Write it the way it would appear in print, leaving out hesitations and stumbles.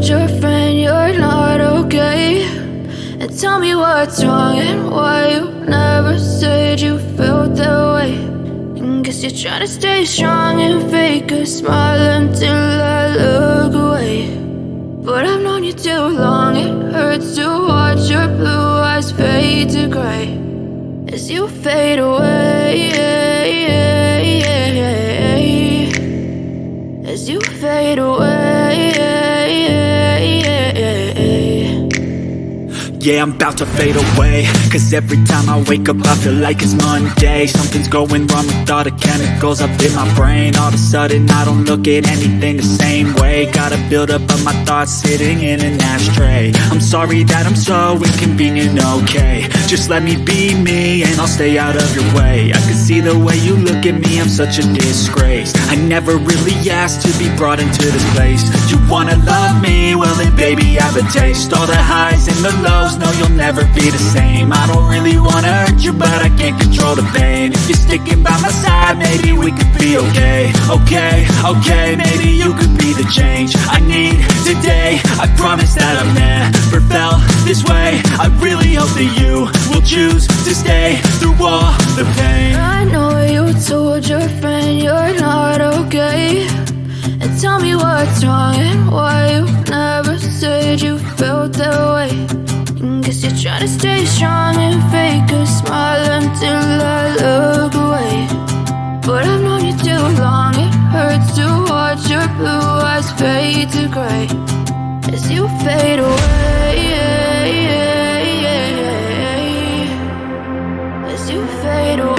told your friend you're not okay, and tell me what's wrong and why you never said you felt that way. And guess you're trying to stay strong and fake a smile until I look away. But I've known you too long, it hurts to watch your blue eyes fade to gray as you fade away, as you fade away. Yeah, I'm about to fade away, cause every time I wake up I feel like it's Monday. Something's going wrong with all the chemicals up in my brain. All of a sudden I don't look at anything the same way. Gotta build up of my thoughts sitting in an ashtray. I'm sorry that I'm so inconvenient, okay. Just let me be me and I'll stay out of your way. I can see the way you look at me, I'm such a disgrace. I never really asked to be brought into this place. You wanna love me? Well then baby I have a taste. All the highs and the lows, no, you'll never be the same. I don't really wanna hurt you, but I can't control the pain. If you're sticking by my side, maybe we could be okay. Okay, maybe you could be the change I need today. I promise that I've never felt this way. I really hope that you will choose to stay through all the pain. I know you told your friend you're not okay, and tell me what's wrong and why you never said you felt that way. And guess you're trying to stay strong and fake a smile until I look away. But I've known you too long, it hurts to watch your blue eyes fade to gray as you fade away, as you fade away.